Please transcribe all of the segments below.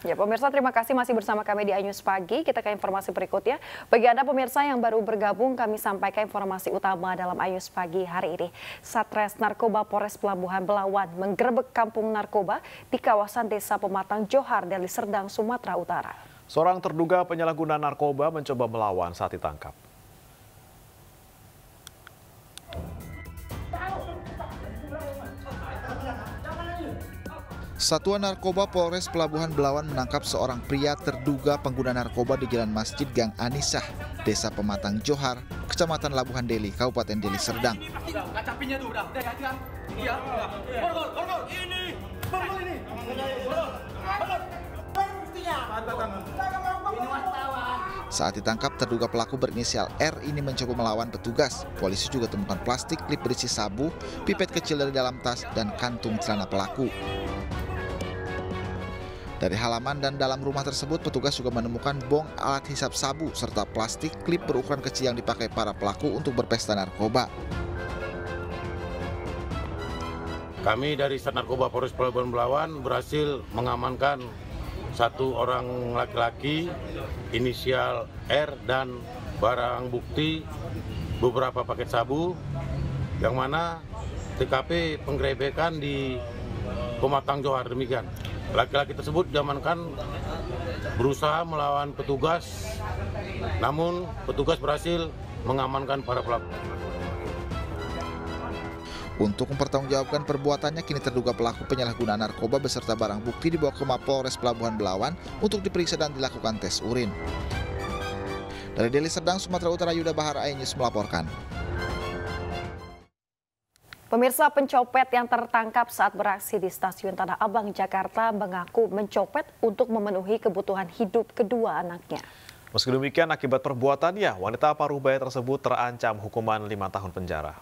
Ya, pemirsa, terima kasih masih bersama kami di iNews Pagi. Kita ke informasi berikutnya. Bagi Anda pemirsa yang baru bergabung, kami sampaikan informasi utama dalam iNews Pagi hari ini. Satres Narkoba Polres Pelabuhan Belawan menggerebek kampung narkoba di kawasan Desa Pematang Johar, Deli Serdang, Sumatera Utara. Seorang terduga penyalahguna narkoba mencoba melawan saat ditangkap. Satuan Narkoba Polres Pelabuhan Belawan menangkap seorang pria terduga pengguna narkoba di Jalan Masjid Gang Anisah, Desa Pematang Johar, Kecamatan Labuhan Deli, Kabupaten Deli Serdang. Saat ditangkap, terduga pelaku berinisial R ini mencoba melawan petugas. Polisi juga temukan plastik klip berisi sabu, pipet kecil dari dalam tas, dan kantung celana pelaku. Dari halaman dan dalam rumah tersebut, petugas juga menemukan bong alat hisap sabu serta plastik klip berukuran kecil yang dipakai para pelaku untuk berpesta narkoba. Kami dari Sat Narkoba Polres Pelabuhan Belawan berhasil mengamankan satu orang laki-laki inisial R dan barang bukti beberapa paket sabu, yang mana TKP penggerebekan di Pematang Johar demikian. Laki-laki tersebut diamankan berusaha melawan petugas, namun petugas berhasil mengamankan para pelaku. Untuk mempertanggungjawabkan perbuatannya, kini terduga pelaku penyalahgunaan narkoba beserta barang bukti dibawa ke Mapolres Pelabuhan Belawan untuk diperiksa dan dilakukan tes urin. Dari Deli Serdang, Sumatera Utara, Yuda Bahar, iNews melaporkan. Pemirsa, pencopet yang tertangkap saat beraksi di Stasiun Tanah Abang, Jakarta mengaku mencopet untuk memenuhi kebutuhan hidup kedua anaknya. Meski demikian, akibat perbuatannya, wanita parubaya tersebut terancam hukuman 5 tahun penjara.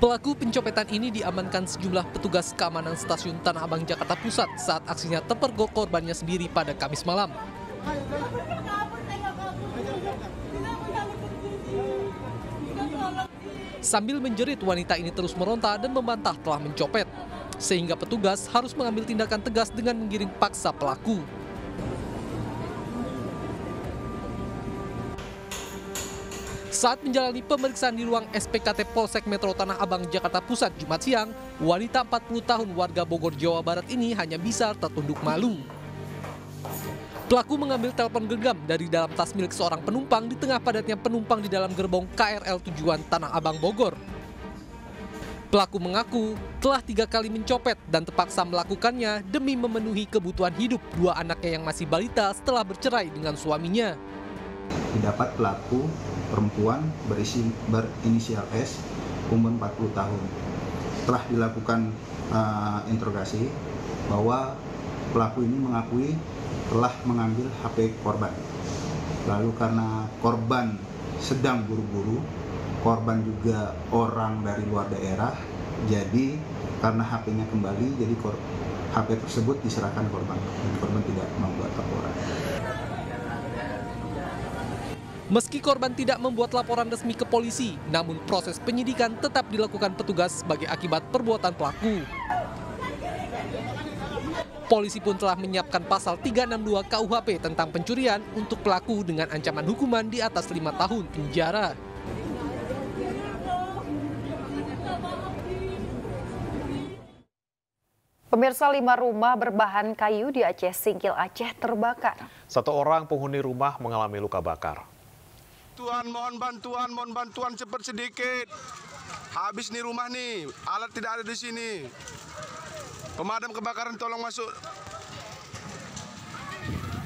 Pelaku pencopetan ini diamankan sejumlah petugas keamanan Stasiun Tanah Abang, Jakarta Pusat saat aksinya terpergok korbannya sendiri pada Kamis malam. Sambil menjerit, wanita ini terus meronta dan membantah telah mencopet, sehingga petugas harus mengambil tindakan tegas dengan menggiring paksa pelaku. Saat menjalani pemeriksaan di ruang SPKT Polsek Metro Tanah Abang, Jakarta Pusat, Jumat siang, wanita 40 tahun warga Bogor, Jawa Barat ini hanya bisa tertunduk malu. Pelaku mengambil telepon genggam dari dalam tas milik seorang penumpang di tengah padatnya penumpang di dalam gerbong KRL tujuan Tanah Abang, Bogor. Pelaku mengaku telah 3 kali mencopet dan terpaksa melakukannya demi memenuhi kebutuhan hidup dua anaknya yang masih balita setelah bercerai dengan suaminya. Didapat pelaku perempuan berinisial S, umur 40 tahun. Telah dilakukan interogasi bahwa pelaku ini mengakui telah mengambil HP korban. Lalu karena korban sedang buru-buru, korban juga orang dari luar daerah, jadi karena HP-nya kembali, jadi HP tersebut diserahkan korban. Dan korban tidak membuat laporan. Meski korban tidak membuat laporan resmi ke polisi, namun proses penyidikan tetap dilakukan petugas sebagai akibat perbuatan pelaku. Polisi pun telah menyiapkan pasal 362 KUHP tentang pencurian untuk pelaku dengan ancaman hukuman di atas 5 tahun penjara. Pemirsa, 5 rumah berbahan kayu di Aceh Singkil, Aceh terbakar. 1 orang penghuni rumah mengalami luka bakar. Tuhan, mohon bantuan cepat sedikit. Habis nih rumah nih, alat tidak ada di sini. Pemadam kebakaran tolong masuk.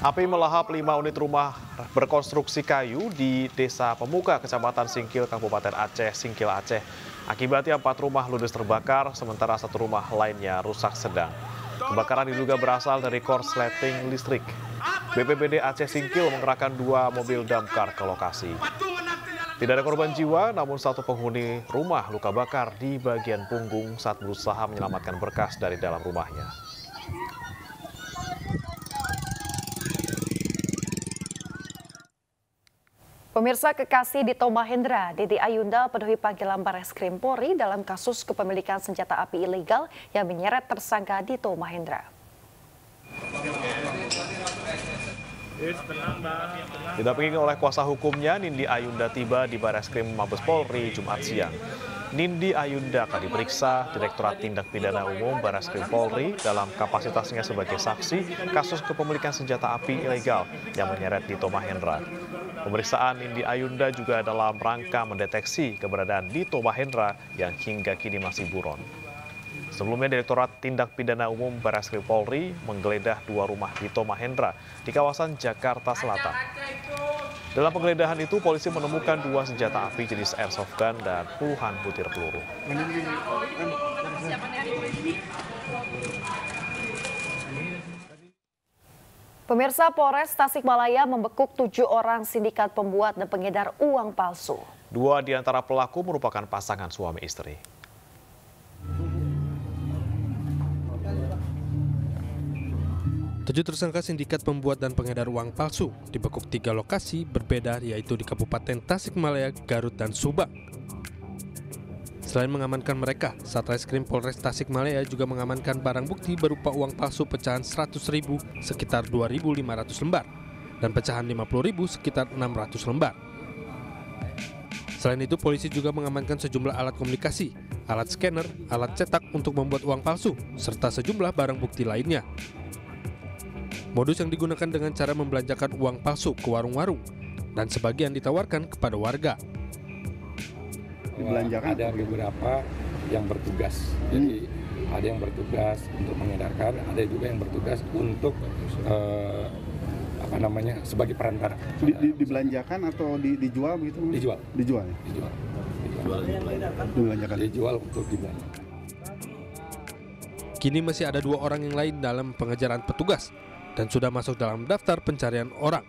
Api melahap 5 unit rumah berkonstruksi kayu di Desa Pemuka, Kecamatan Singkil, Kabupaten Aceh, Singkil, Aceh. Akibatnya 4 rumah ludes terbakar, sementara 1 rumah lainnya rusak sedang. Kebakaran diduga berasal dari korsleting listrik. BPBD Aceh Singkil mengerahkan 2 mobil damkar ke lokasi. Tidak ada korban jiwa, namun 1 penghuni rumah luka bakar di bagian punggung saat berusaha menyelamatkan berkas dari dalam rumahnya. Pemirsa, kekasih Dito Mahendra, Didi Ayunda penuhi panggilan Bareskrim Polri dalam kasus kepemilikan senjata api ilegal yang menyeret tersangka Dito Mahendra. Didampingi oleh kuasa hukumnya, Nindi Ayunda tiba di Bareskrim Mabes Polri Jumat siang. Nindi Ayunda akan diperiksa Direktorat Tindak Pidana Umum Bareskrim Polri dalam kapasitasnya sebagai saksi kasus kepemilikan senjata api ilegal yang menyeret Dito Mahendra. Pemeriksaan Nindi Ayunda juga dalam rangka mendeteksi keberadaan Dito Mahendra yang hingga kini masih buron. Sebelumnya, Direktorat Tindak Pidana Umum Bareskrim Polri menggeledah 2 rumah Dito Mahendra di kawasan Jakarta Selatan. Dalam penggeledahan itu, polisi menemukan 2 senjata api jenis airsoft gun dan puluhan butir peluru. Pemirsa, Polres Tasikmalaya membekuk 7 orang sindikat pembuat dan pengedar uang palsu. 2 di antara pelaku merupakan pasangan suami istri. Tujuh tersangka sindikat pembuat dan pengedar uang palsu dibekuk 3 lokasi berbeda, yaitu di Kabupaten Tasikmalaya, Garut, dan Subang. Selain mengamankan mereka, Satreskrim Polres Tasikmalaya juga mengamankan barang bukti berupa uang palsu pecahan 100.000 sekitar 2.500 lembar dan pecahan 50.000 sekitar 600 lembar. Selain itu, polisi juga mengamankan sejumlah alat komunikasi, alat scanner, alat cetak untuk membuat uang palsu, serta sejumlah barang bukti lainnya. Modus yang digunakan dengan cara membelanjakan uang palsu ke warung-warung dan sebagian ditawarkan kepada warga. Dibelanjakan ada beberapa yang bertugas. Jadi ada yang bertugas untuk mengedarkan, ada juga yang bertugas untuk sebagai perantara. Dibelanjakan atau dijual begitu? Dijual. Dijual. Dijual untuk dibelanjakan. Kini masih ada 2 orang yang lain dalam pengejaran petugas dan sudah masuk dalam daftar pencarian orang.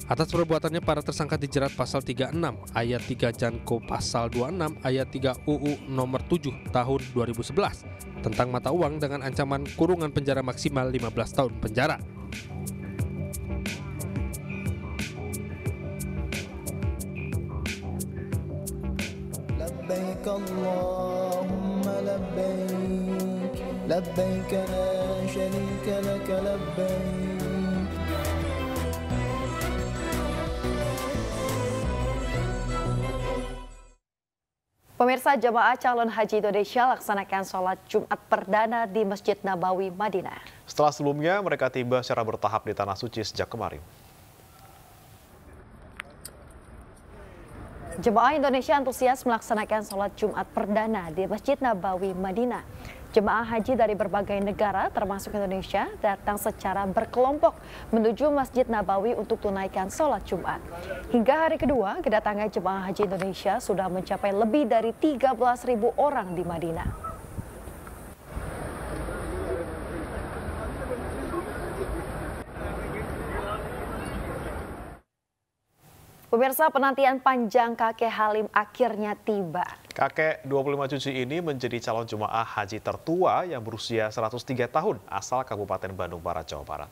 Atas perbuatannya, para tersangka dijerat pasal 36 ayat 3 Janko pasal 26 ayat 3 UU nomor 7 tahun 2011 tentang mata uang dengan ancaman kurungan penjara maksimal 15 tahun penjara. Labbaik Allahumma labbaik, labbaik la syarika lak labbaik. Pemirsa, jemaah calon haji Indonesia laksanakan sholat Jumat perdana di Masjid Nabawi, Madinah. Setelah sebelumnya mereka tiba secara bertahap di Tanah Suci sejak kemarin. Jemaah Indonesia antusias melaksanakan sholat Jumat perdana di Masjid Nabawi, Madinah. Jemaah haji dari berbagai negara termasuk Indonesia datang secara berkelompok menuju Masjid Nabawi untuk tunaikan sholat Jumat. Hingga hari kedua, kedatangan jemaah haji Indonesia sudah mencapai lebih dari 13.000 orang di Madinah. Pemirsa, penantian panjang kakek Halim akhirnya tiba. Kakek 25 cucu ini menjadi calon jemaah haji tertua yang berusia 103 tahun asal Kabupaten Bandung Barat, Jawa Barat.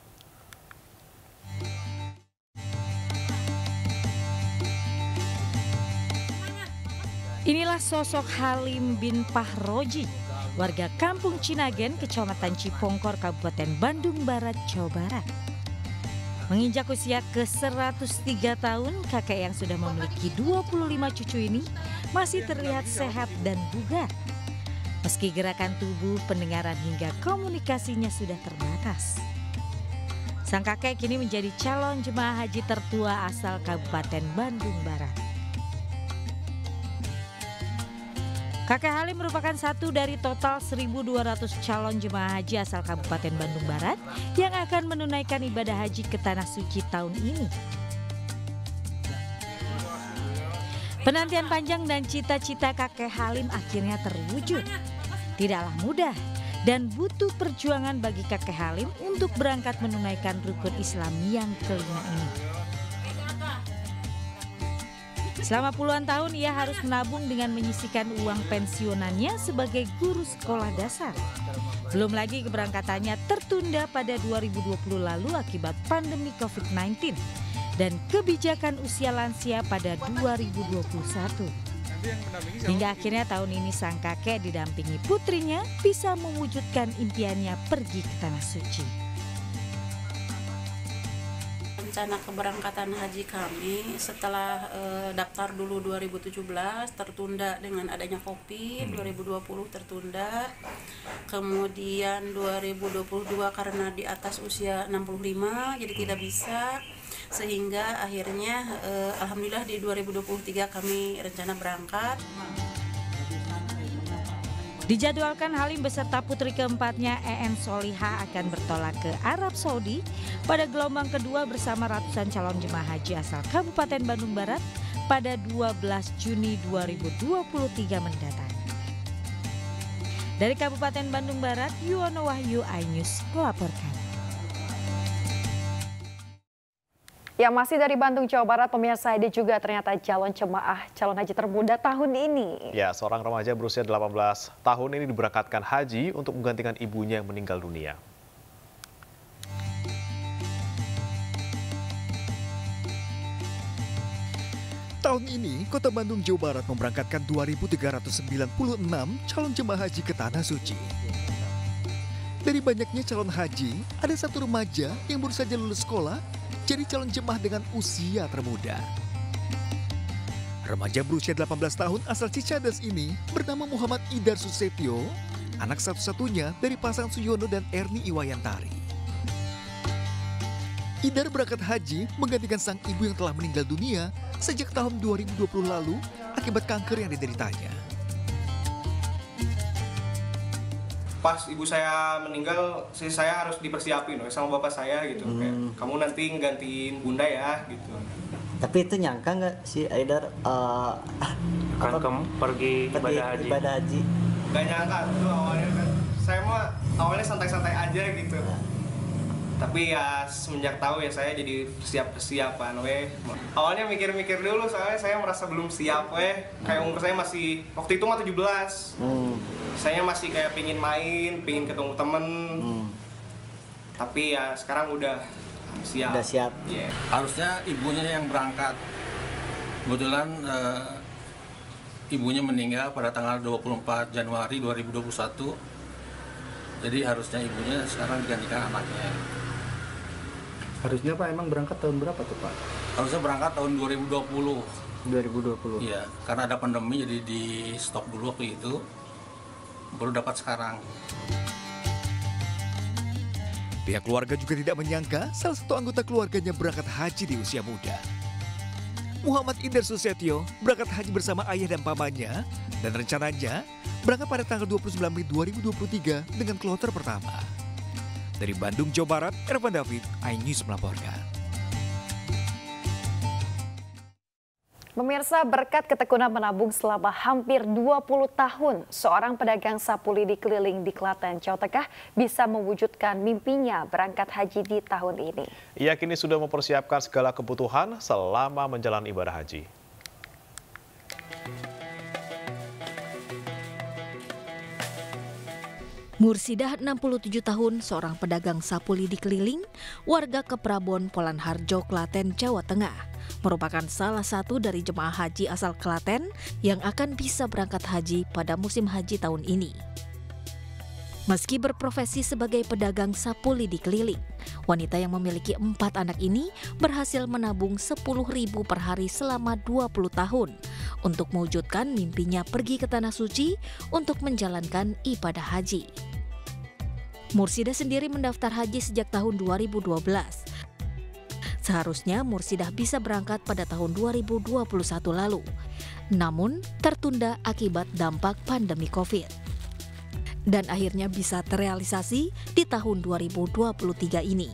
Inilah sosok Halim bin Pahroji, warga Kampung Cinagen, Kecamatan Cipongkor, Kabupaten Bandung Barat, Jawa Barat. Menginjak usia ke-103 tahun, kakek yang sudah memiliki 25 cucu ini masih terlihat sehat dan bugar. Meski gerakan tubuh, pendengaran hingga komunikasinya sudah terbatas. Sang kakek kini menjadi calon jemaah haji tertua asal Kabupaten Bandung Barat. Kakek Halim merupakan satu dari total 1.200 calon jemaah haji asal Kabupaten Bandung Barat yang akan menunaikan ibadah haji ke Tanah Suci tahun ini. Penantian panjang dan cita-cita kakek Halim akhirnya terwujud. Tidaklah mudah dan butuh perjuangan bagi kakek Halim untuk berangkat menunaikan rukun Islam yang kelima ini. Selama puluhan tahun ia harus menabung dengan menyisihkan uang pensiunannya sebagai guru sekolah dasar. Belum lagi keberangkatannya tertunda pada 2020 lalu akibat pandemi COVID-19. dan kebijakan usia lansia pada 2021. Hingga akhirnya tahun ini sang kakek didampingi putrinya bisa mewujudkan impiannya pergi ke Tanah Suci. Rencana keberangkatan haji kami setelah daftar dulu 2017 tertunda dengan adanya Covid, 2020 tertunda, kemudian 2022 karena di atas usia 65 jadi tidak bisa, sehingga akhirnya alhamdulillah di 2023 kami rencana berangkat. Dijadwalkan Halim beserta putri keempatnya EN Soliha akan bertolak ke Arab Saudi pada gelombang kedua bersama ratusan calon jemaah haji asal Kabupaten Bandung Barat pada 12 Juni 2023 mendatang. Dari Kabupaten Bandung Barat, Yuwono Wahyu, iNews melaporkan. Ya, masih dari Bandung, Jawa Barat, pemirsa, ini juga ternyata calon haji termuda tahun ini. Ya, seorang remaja berusia 18 tahun ini diberangkatkan haji untuk menggantikan ibunya yang meninggal dunia. Tahun ini, Kota Bandung, Jawa Barat memberangkatkan 2.396 calon jemaah haji ke Tanah Suci. Dari banyaknya calon haji, ada satu remaja yang baru saja lulus sekolah jadi calon jemaah dengan usia termuda. Remaja berusia 18 tahun asal Cicadas ini bernama Muhammad Idar Susetio, anak satu-satunya dari pasangan Suyono dan Erni Iwayantari. Idar berangkat haji menggantikan sang ibu yang telah meninggal dunia sejak tahun 2020 lalu akibat kanker yang dideritanya. Pas ibu saya meninggal, saya harus dipersiapin sama bapak saya gitu. Kayak, kamu nanti nggantiin bunda ya gitu. Tapi itu nyangka nggak si Aidar kan kamu pergi ibadah haji? Gak nyangka tuh awalnya kan. Saya mah awalnya santai-santai aja gitu. Tapi ya semenjak tahu ya saya jadi persiapan Awalnya mikir-mikir dulu soalnya saya merasa belum siap Kayak umur saya masih waktu itu mah 17. Saya masih kayak pingin main, pingin ketemu temen. Tapi ya sekarang udah siap. Udah siap. Yeah. Harusnya ibunya yang berangkat. Kebetulan ibunya meninggal pada tanggal 24 Januari 2021. Jadi harusnya ibunya sekarang digantikan anaknya. Harusnya Pak emang berangkat tahun berapa tuh Pak? Harusnya berangkat tahun 2020. 2020? Iya, karena ada pandemi jadi di stop dulu waktu itu. Baru dapat sekarang. Pihak keluarga juga tidak menyangka salah satu anggota keluarganya berangkat haji di usia muda. Muhammad Idar Susetio berangkat haji bersama ayah dan pamannya dan rencananya berangkat pada tanggal 29 Mei 2023 dengan kloter pertama. Dari Bandung, Jawa Barat, Ervan David, iNews melaporkan. Pemirsa, berkat ketekunan menabung selama hampir 20 tahun, seorang pedagang sapu lidi keliling di Klaten, Jawa Tengah bisa mewujudkan mimpinya berangkat haji di tahun ini. Ia kini sudah mempersiapkan segala kebutuhan selama menjalani ibadah haji. Mursidah 67 tahun, seorang pedagang sapu lidi keliling, warga Keprabon, Polanharjo, Klaten, Jawa Tengah, merupakan salah satu dari jemaah haji asal Klaten yang akan bisa berangkat haji pada musim haji tahun ini. Meski berprofesi sebagai pedagang sapu lidi keliling, wanita yang memiliki 4 anak ini berhasil menabung 10.000 per hari selama 20 tahun untuk mewujudkan mimpinya pergi ke Tanah Suci untuk menjalankan ibadah haji. Mursidah sendiri mendaftar haji sejak tahun 2012. Seharusnya Mursidah bisa berangkat pada tahun 2021 lalu, namun tertunda akibat dampak pandemi Covid. Dan akhirnya bisa terrealisasi di tahun 2023 ini.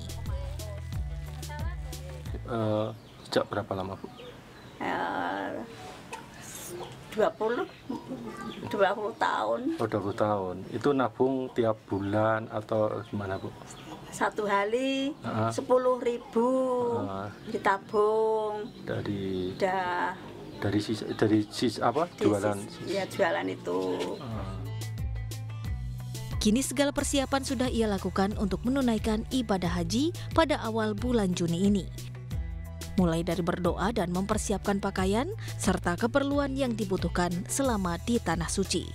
Sejak berapa lama, Bu? 20 tahun. Oh, 20 tahun. Itu nabung tiap bulan atau gimana, Bu? Satu hari 10.000 ditabung. Dari sisa apa? Jualan. Ya, jualan itu. Kini segala persiapan sudah ia lakukan untuk menunaikan ibadah haji pada awal bulan Juni ini. mulai dari berdoa dan mempersiapkan pakaian, serta keperluan yang dibutuhkan selama di Tanah Suci.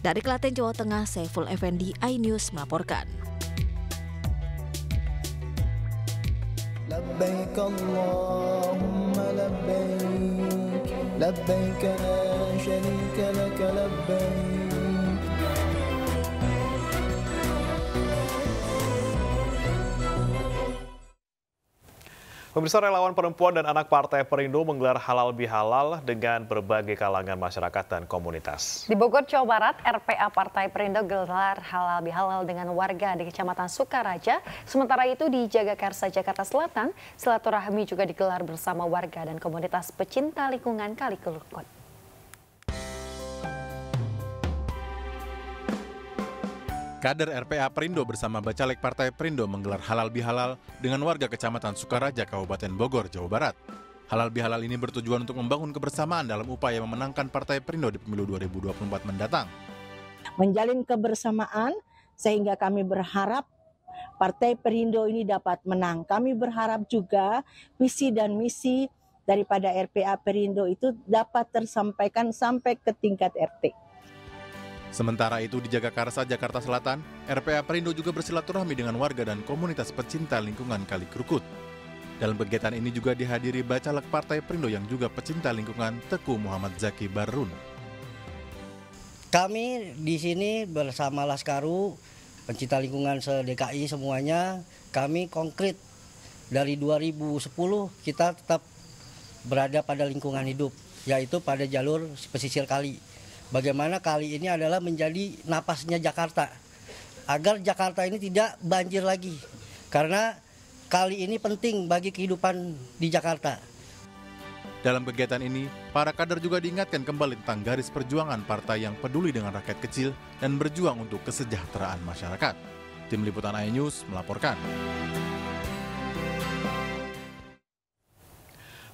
Dari Klaten, Jawa Tengah, Saiful Effendi, iNews melaporkan. لبيك اللهم لبيك لبيك لا شريك لك لبيك. Pemirsa, relawan perempuan dan anak Partai Perindo menggelar halal bihalal dengan berbagai kalangan masyarakat dan komunitas. Di Bogor, Jawa Barat, RPA Partai Perindo gelar halal bihalal dengan warga di Kecamatan Sukaraja. Sementara itu di Jagakarsa, Jakarta Selatan, silaturahmi juga digelar bersama warga dan komunitas pecinta lingkungan Kali Kerukut. Kader RPA Perindo bersama Bacalek Partai Perindo menggelar halal bihalal dengan warga Kecamatan Sukaraja, Kabupaten Bogor, Jawa Barat. Halal bihalal ini bertujuan untuk membangun kebersamaan dalam upaya memenangkan Partai Perindo di pemilu 2024 mendatang. Menjalin kebersamaan sehingga kami berharap Partai Perindo ini dapat menang. Kami berharap juga visi dan misi daripada RPA Perindo itu dapat tersampaikan sampai ke tingkat RT. Sementara itu di Jagakarsa, Jakarta Selatan, RPA Perindo juga bersilaturahmi dengan warga dan komunitas pecinta lingkungan Kali Kerukut. Dalam kegiatan ini juga dihadiri Bacalek Partai Perindo yang juga pecinta lingkungan, Teguh Muhammad Zaki Barun. Kami di sini bersama Laskaru, pencinta lingkungan se-DKI semuanya, kami konkret dari 2010 kita tetap berada pada lingkungan hidup, yaitu pada jalur pesisir kali. Bagaimana kali ini adalah menjadi napasnya Jakarta, agar Jakarta ini tidak banjir lagi, karena kali ini penting bagi kehidupan di Jakarta. Dalam kegiatan ini, para kader juga diingatkan kembali tentang garis perjuangan partai yang peduli dengan rakyat kecil dan berjuang untuk kesejahteraan masyarakat. Tim Liputan iNews melaporkan.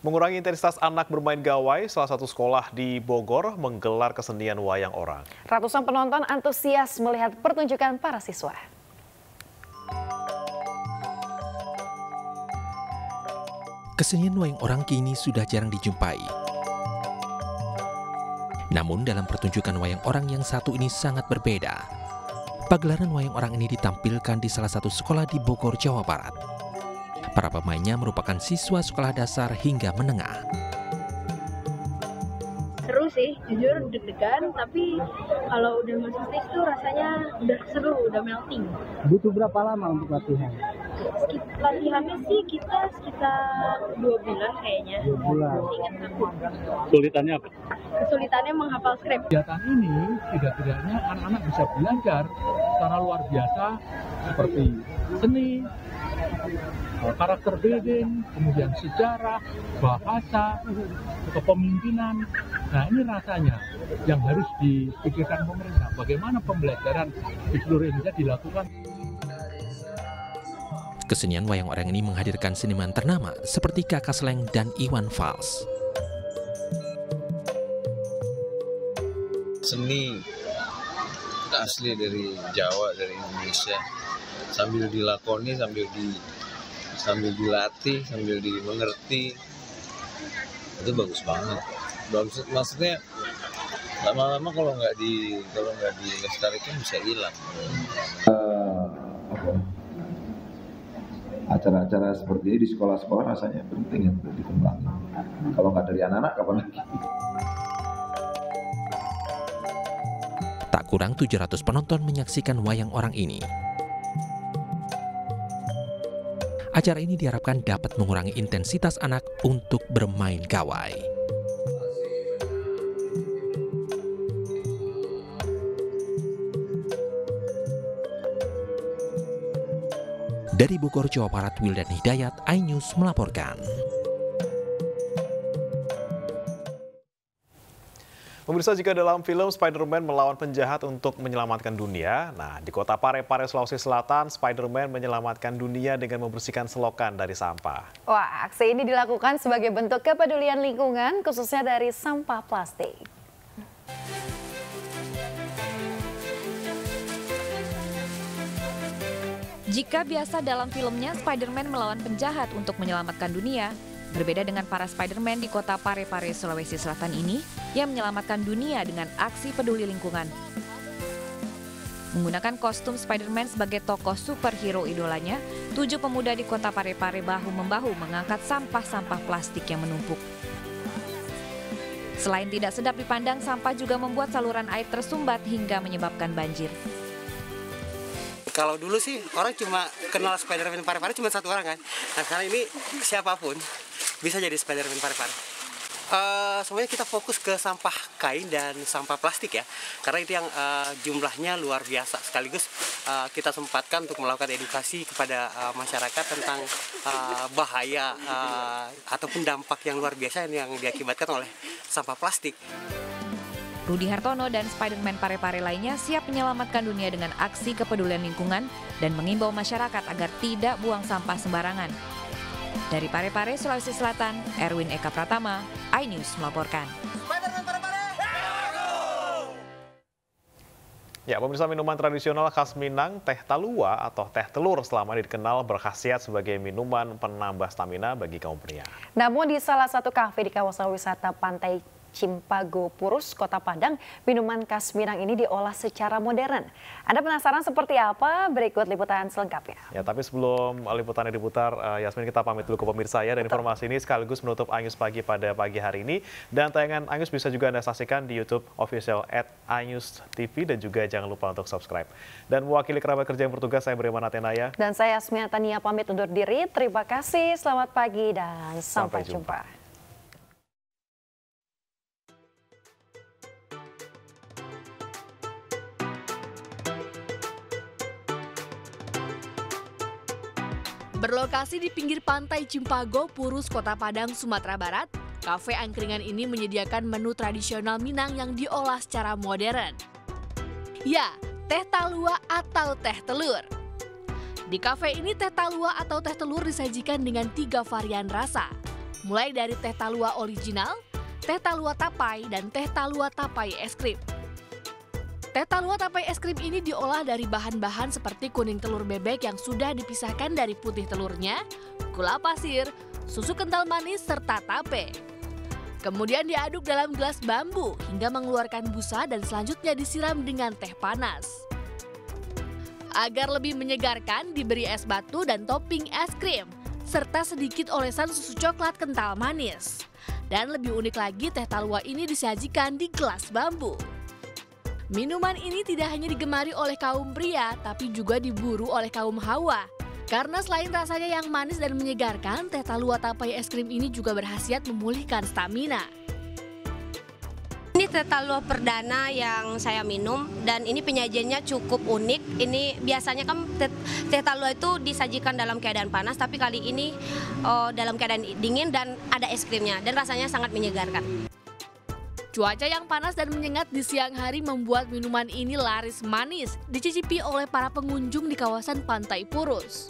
Mengurangi intensitas anak bermain gawai, salah satu sekolah di Bogor menggelar kesenian wayang orang. Ratusan penonton antusias melihat pertunjukan para siswa. Kesenian wayang orang kini sudah jarang dijumpai. Namun dalam pertunjukan wayang orang yang satu ini sangat berbeda. Pagelaran wayang orang ini ditampilkan di salah satu sekolah di Bogor, Jawa Barat. Para pemainnya merupakan siswa sekolah dasar hingga menengah. Seru sih, jujur deg-degan, tapi kalau udah masuk stage tuh rasanya udah seru, udah melting. Butuh berapa lama untuk latihan? Latihannya sih kita sekitar 2 bulan kayaknya. 2 bulan. Ingat aku. Kesulitannya apa? Kesulitannya menghafal skrip. Kegiatan ini tidak-tidaknya anak-anak bisa belajar secara luar biasa seperti seni, karakter building, kemudian sejarah, bahasa, kepemimpinan. Nah, ini rasanya yang harus dipikirkan pemerintah. Bagaimana pembelajaran di seluruh Indonesia dilakukan. Kesenian wayang orang ini menghadirkan seniman ternama seperti Kakak Sleng dan Iwan Fals. Seni asli dari Jawa, dari Indonesia, sambil dilakoni, sambil dilatih, sambil dimengerti, itu bagus banget. Bagus, maksudnya lama-lama kalau nggak dilestarikan bisa hilang. Acara-acara seperti ini di sekolah-sekolah rasanya penting untuk dikembangkan. Kalau nggak dari anak-anak, kapan lagi? Tak kurang 700 penonton menyaksikan wayang orang ini. Acara ini diharapkan dapat mengurangi intensitas anak untuk bermain gawai. Dari Bogor, Jawa Barat, Wildan Hidayat, iNews melaporkan. Pemirsa, jika dalam film Spider-Man melawan penjahat untuk menyelamatkan dunia, nah di kota Parepare, Sulawesi Selatan, Spider-Man menyelamatkan dunia dengan membersihkan selokan dari sampah. Wah, aksi ini dilakukan sebagai bentuk kepedulian lingkungan, khususnya dari sampah plastik. Jika biasa dalam filmnya Spider-Man melawan penjahat untuk menyelamatkan dunia, berbeda dengan para Spider-Man di kota Parepare, Sulawesi Selatan ini yang menyelamatkan dunia dengan aksi peduli lingkungan. Menggunakan kostum Spider-Man sebagai tokoh superhero idolanya, 7 pemuda di kota Parepare bahu-membahu mengangkat sampah-sampah plastik yang menumpuk. Selain tidak sedap dipandang, sampah juga membuat saluran air tersumbat hingga menyebabkan banjir. Kalau dulu sih orang cuma kenal Spider-Man Parepare cuma satu orang kan. Nah sekarang ini siapapun bisa jadi Spider-Man Parepare. Semuanya kita fokus ke sampah kain dan sampah plastik ya. Karena itu yang jumlahnya luar biasa. Sekaligus kita sempatkan untuk melakukan edukasi kepada masyarakat tentang bahaya ataupun dampak yang luar biasa yang diakibatkan oleh sampah plastik. Rudi Hartono dan Spider-Man Parepare lainnya siap menyelamatkan dunia dengan aksi kepedulian lingkungan dan mengimbau masyarakat agar tidak buang sampah sembarangan. Dari Parepare, Sulawesi Selatan, Erwin Eka Pratama, iNews melaporkan. Ya, pemirsa, minuman tradisional khas Minang, teh talua atau teh telur selama ini dikenal berkhasiat sebagai minuman penambah stamina bagi kaum pria. Namun di salah satu kafe di kawasan wisata Pantai Cimpago Purus, Kota Padang, minuman khas Minang ini diolah secara modern. Anda penasaran seperti apa? Berikut liputan selengkapnya. Ya, tapi sebelum liputannya diputar, Yasmin, kita pamit dulu ke pemirsa ya. Dan informasi ini sekaligus menutup iNews Pagi pada pagi hari ini. Dan tayangan iNews bisa juga Anda saksikan di YouTube official @iNews TV dan juga jangan lupa untuk subscribe. Dan mewakili kerabat kerja yang bertugas, saya Breman Atenaya. Dan saya Yasmin Tania pamit undur diri. Terima kasih, selamat pagi dan sampai jumpa. Berlokasi di pinggir pantai Cimpago, Purus, Kota Padang, Sumatera Barat, kafe angkringan ini menyediakan menu tradisional Minang yang diolah secara modern. Ya, teh talua atau teh telur. Di kafe ini teh talua atau teh telur disajikan dengan 3 varian rasa, mulai dari teh talua original, teh talua tapai, dan teh talua tapai es krim. Teh talua tapai es krim ini diolah dari bahan-bahan seperti kuning telur bebek yang sudah dipisahkan dari putih telurnya, gula pasir, susu kental manis, serta tape. Kemudian diaduk dalam gelas bambu hingga mengeluarkan busa dan selanjutnya disiram dengan teh panas. Agar lebih menyegarkan, diberi es batu dan topping es krim, serta sedikit olesan susu coklat kental manis. Dan lebih unik lagi, teh talua ini disajikan di gelas bambu. Minuman ini tidak hanya digemari oleh kaum pria, tapi juga diburu oleh kaum hawa. Karena selain rasanya yang manis dan menyegarkan, teh talua tapai es krim ini juga berkhasiat memulihkan stamina. Ini teh talua perdana yang saya minum dan ini penyajiannya cukup unik. Ini biasanya kan teh talua itu disajikan dalam keadaan panas, tapi kali ini dalam keadaan dingin dan ada es krimnya dan rasanya sangat menyegarkan. Cuaca yang panas dan menyengat di siang hari membuat minuman ini laris manis, dicicipi oleh para pengunjung di kawasan Pantai Purus.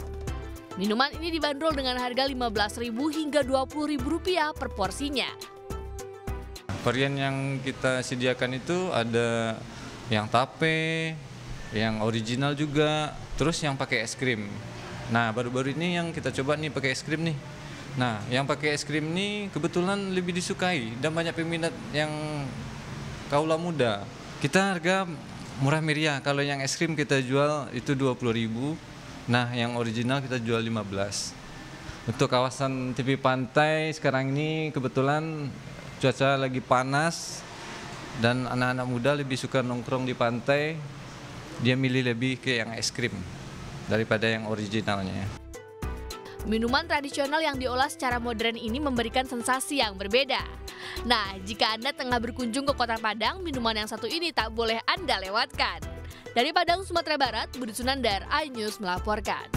Minuman ini dibanderol dengan harga Rp15.000 hingga Rp20.000 per porsinya. Varian yang kita sediakan itu ada yang tape, yang original juga, terus yang pakai es krim. Nah, baru-baru ini yang kita coba nih pakai es krim nih. Nah, yang pakai es krim ini kebetulan lebih disukai dan banyak peminat yang kaula muda. Kita harga murah meriah. Kalau yang es krim kita jual itu Rp20.000. Nah, yang original kita jual Rp15.000. Untuk kawasan tepi pantai sekarang ini kebetulan cuaca lagi panas dan anak-anak muda lebih suka nongkrong di pantai. Dia milih lebih ke yang es krim daripada yang originalnya. Minuman tradisional yang diolah secara modern ini memberikan sensasi yang berbeda. Nah, jika Anda tengah berkunjung ke Kota Padang, minuman yang satu ini tak boleh Anda lewatkan. Dari Padang, Sumatera Barat, Budi Sunandar, iNews melaporkan.